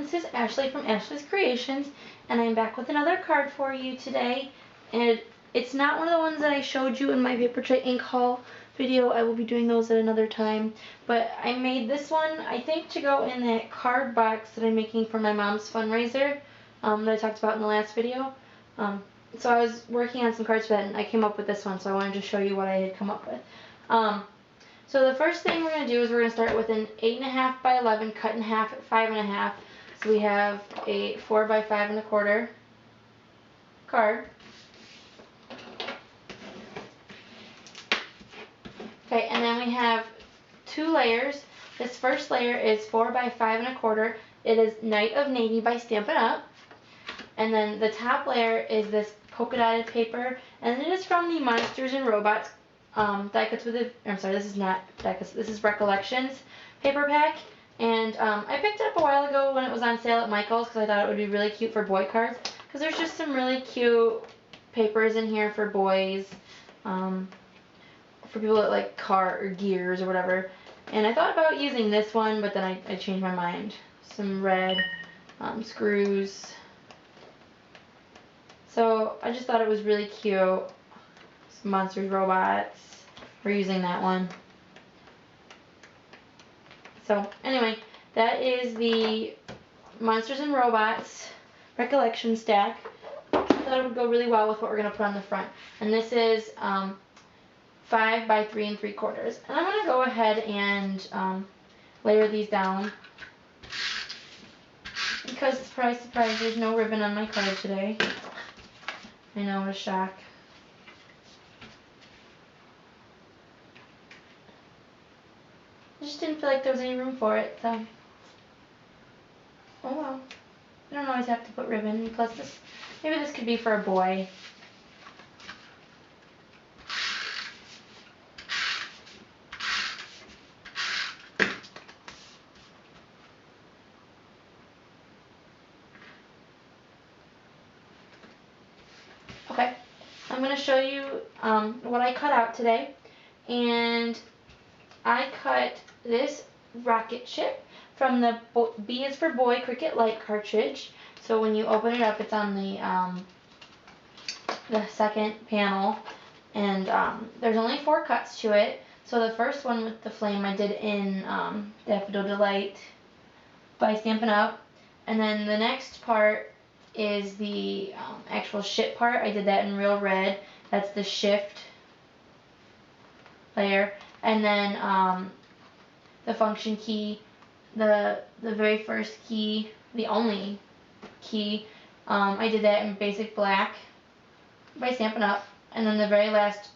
this is Ashley from Ashley's Creations, and I'm back with another card for you today. And it's not one of the ones that I showed you in my Papertrey Ink haul video. I will be doing those at another time. But I made this one, I think, to go in that card box that I'm making for my mom's fundraiser that I talked about in the last video. So I was working on some cards for that, and I came up with this one, so I wanted to show you what I had come up with. So the first thing we're going to do is we're going to start with an 8.5 by 11 cut in half at 5.5. So we have a 4 by 5.25 card. Okay, and then we have 2 layers. This first layer is 4 by 5.25. It is Night of Navy by Stampin' Up. And then the top layer is this polka dotted paper, and it is from the Monsters and Robots die cuts with it. I'm sorry, this is not die cuts. This is Recollections paper pack, and I picked it up a while ago when it was on sale at Michael's because I thought it would be really cute for boy cards. Because there's just some really cute papers in here for boys, for people that like car or gears or whatever. And I thought about using this one, but then I changed my mind. Some red screws. So I just thought it was really cute. Some Monsters, Robots. We're using that one. So anyway, that is the Monsters and Robots Recollection stack. I thought it would go really well with what we're going to put on the front. And this is 5 by 3.75. And I'm going to go ahead and layer these down. Because, surprise, surprise, there's no ribbon on my card today. I know, what a shock. I just didn't feel like there was any room for it, so. Oh well. You don't always have to put ribbon. Plus this, maybe this could be for a boy. Okay, I'm going to show you what I cut out today. And I cut this rocket ship from the B is for Boy Cricut Lite cartridge. So when you open it up, it's on the second panel, and there's only 4 cuts to it. So the first one with the flame I did in Daffodil Delight by Stampin' Up, and then the next part is the actual ship part. I did that in real red. That's the shift layer. And then the function key, the very first key, the only key, I did that in basic black by Stampin' Up. And then the very last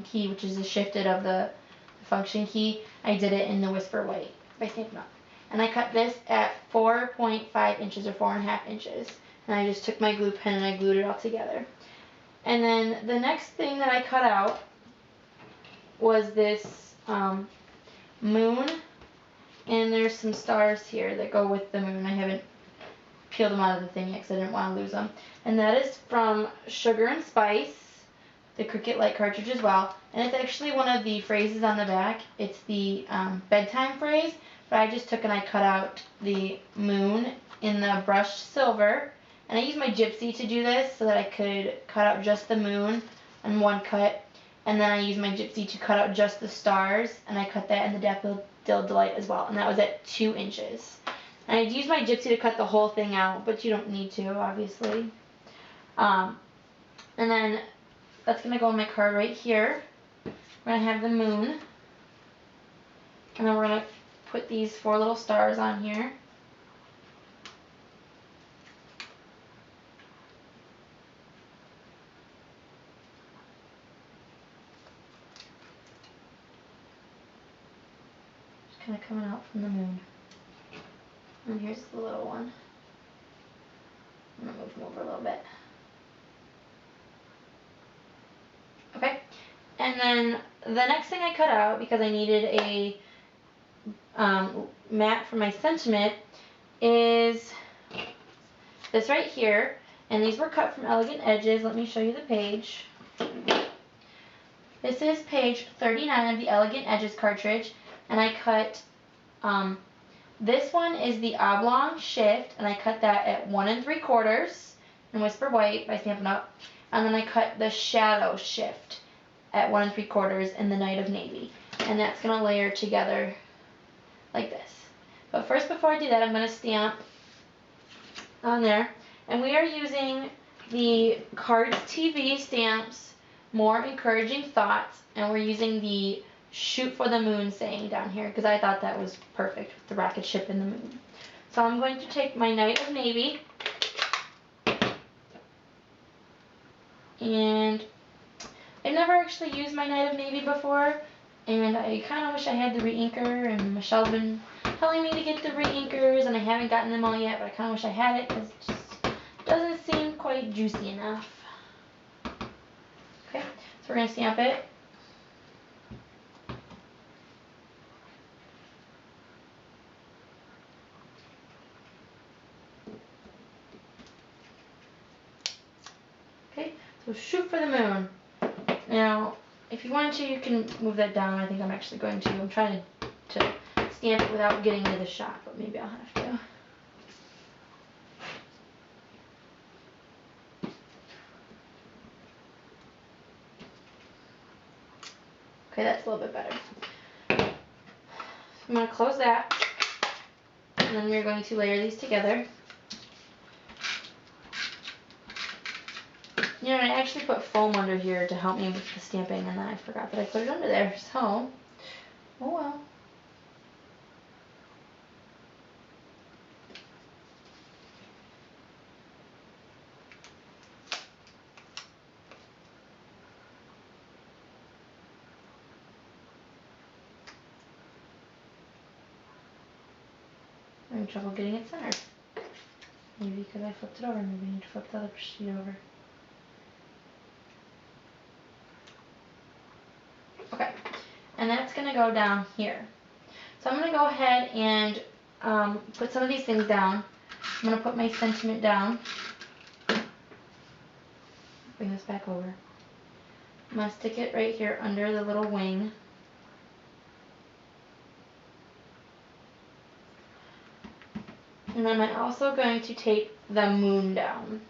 key, which is the shifted of the function key, I did it in the Whisper White by Stampin' Up. And I cut this at 4.5 inches or 4.5 inches. And I just took my glue pen and I glued it all together. And then the next thing that I cut out was this moon, and there's some stars here that go with the moon. I haven't peeled them out of the thing yet because I didn't want to lose them. And that is from Sugar and Spice, the Cricut Lite cartridge as well. And it's actually one of the phrases on the back. It's the bedtime phrase, but I just took and I cut out the moon in the brushed silver. And I used my gypsy to do this so that I could cut out just the moon in one cut. And then I used my gypsy to cut out just the stars, and I cut that in the Daffodil Delight as well, and that was at 2 inches. And I used my gypsy to cut the whole thing out, but you don't need to, obviously. And then that's going to go on my card right here. We're going to have the moon, and then we're going to put these 4 little stars on here. Kind of coming out from the moon. And here's the little one. I'm going to move him over a little bit. Okay. And then the next thing I cut out, because I needed a mat for my sentiment, is this right here. And these were cut from Elegant Edges. Let me show you the page. This is page 39 of the Elegant Edges cartridge. And I cut This one is the oblong shift, and I cut that at 1 3/4 in Whisper White by Stampin' Up. And then I cut the shadow shift at 1 3/4 in the Night of Navy. And that's going to layer together like this. But first, before I do that, I'm going to stamp on there. And we are using the Cardztv Stamps More Encouraging Thoughts, and we're using the Shoot for the Moon saying down here because I thought that was perfect with the rocket ship and the moon. So I'm going to take my Night of Navy, and I've never actually used my Night of Navy before, and I kind of wish I had the re-inker, and Michelle's been telling me to get the re-inkers, and I haven't gotten them all yet, but I kind of wish I had it because it just doesn't seem quite juicy enough. Okay, so we're going to stamp it. Okay, so Shoot for the Moon. Now, if you wanted to, you can move that down. I think I'm actually going to. I'm trying to stamp it without getting into the shot, but maybe I'll have to. Okay, that's a little bit better. So I'm going to close that, and then we're going to layer these together. You know, I actually put foam under here to help me with the stamping, and then I forgot that I put it under there, so, oh well. I'm having trouble getting it centered. Maybe because I flipped it over. Maybe I need to flip the other sheet over. Okay, and that's going to go down here. So I'm going to go ahead and put some of these things down. I'm going to put my sentiment down. Bring this back over. I'm going to stick it right here under the little wing. And then I'm also going to tape the moon down.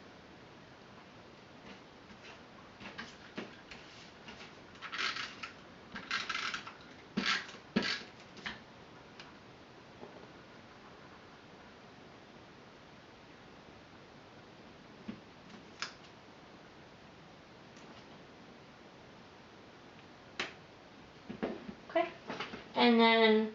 Okay, and then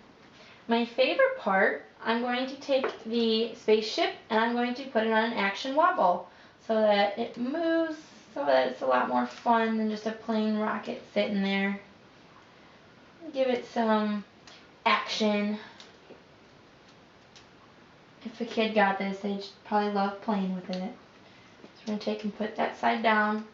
my favorite part, I'm going to take the spaceship and I'm going to put it on an action wobble so that it moves, so that it's a lot more fun than just a plain rocket sitting there. Give it some action. If a kid got this, they'd probably love playing with it. So we're going to take and put that side down.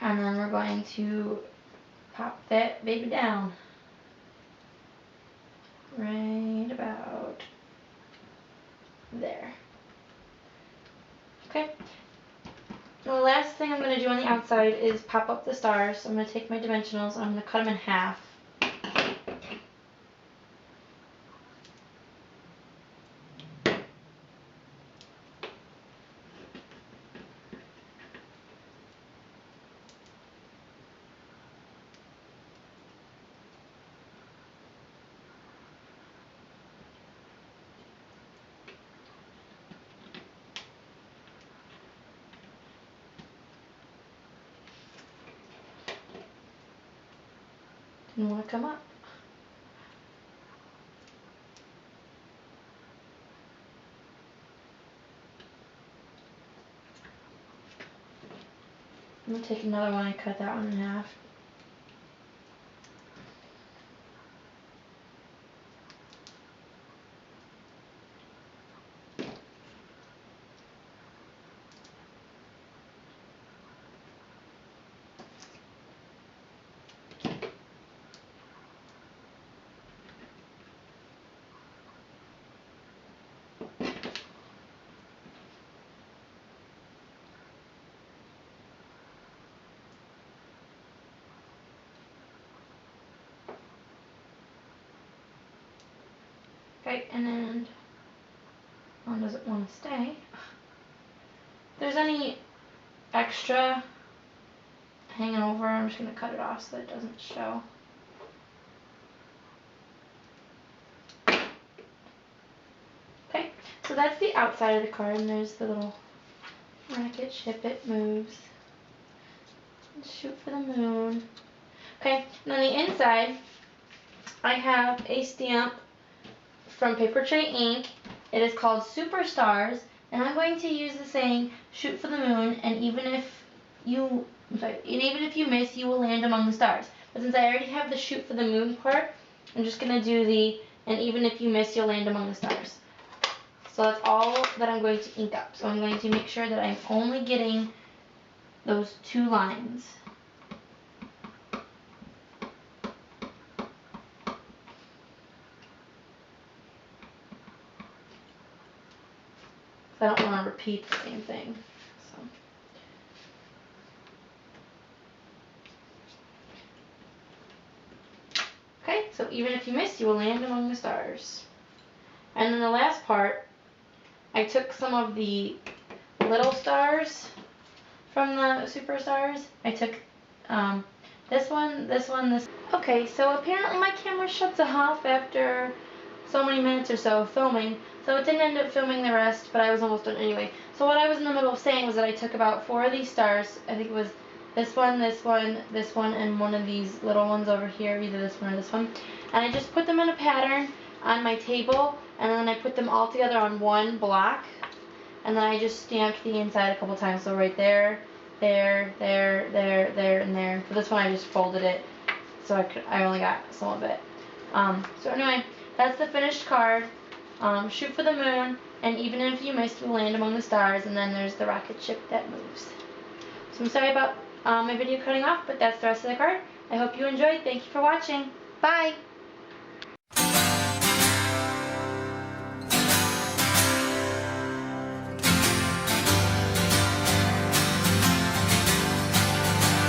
And then we're going to pop that baby down. Right about there. Okay. Now the last thing I'm going to do on the outside is pop up the stars. So I'm going to take my dimensionals and I'm going to cut them in half. Didn't want to come up. I'm going to take another one and cut that one in half. Okay, and then one doesn't want to stay. If there's any extra hanging over, I'm just going to cut it off so that it doesn't show. Okay, so that's the outside of the card, and there's the little rocket ship. It moves. Shoot for the moon. Okay, and on the inside, I have a stamp from Papertrey Ink. It is called Superstars, and I'm going to use the saying, shoot for the moon, and even if you miss, you will land among the stars. But since I already have the shoot for the moon part, I'm just going to do the, and even if you miss, you'll land among the stars. So that's all that I'm going to ink up. So I'm going to make sure that I'm only getting those 2 lines. I don't want to repeat the same thing. Okay, so even if you miss, you will land among the stars. And then the last part, I took some of the little stars from the Superstars. I took this one, this. Okay, so apparently my camera shuts off after so many minutes or so of filming, so it didn't end up filming the rest, but I was almost done anyway. So what I was in the middle of saying was that I took about 4 of these stars. I think it was this one, this one, this one, and one of these little ones over here, either this one or this one. And I just put them in a pattern on my table, and then I put them all together on one block, and then I just stamped the inside a couple times. So right there, there, there, there, there, and there. For this one I just folded it, so I only got some of it. So anyway, that's the finished card. Shoot for the moon, and even if you miss, you'll land among the stars, and then there's the rocket ship that moves. So I'm sorry about my video cutting off, but that's the rest of the card. I hope you enjoyed. Thank you for watching. Bye!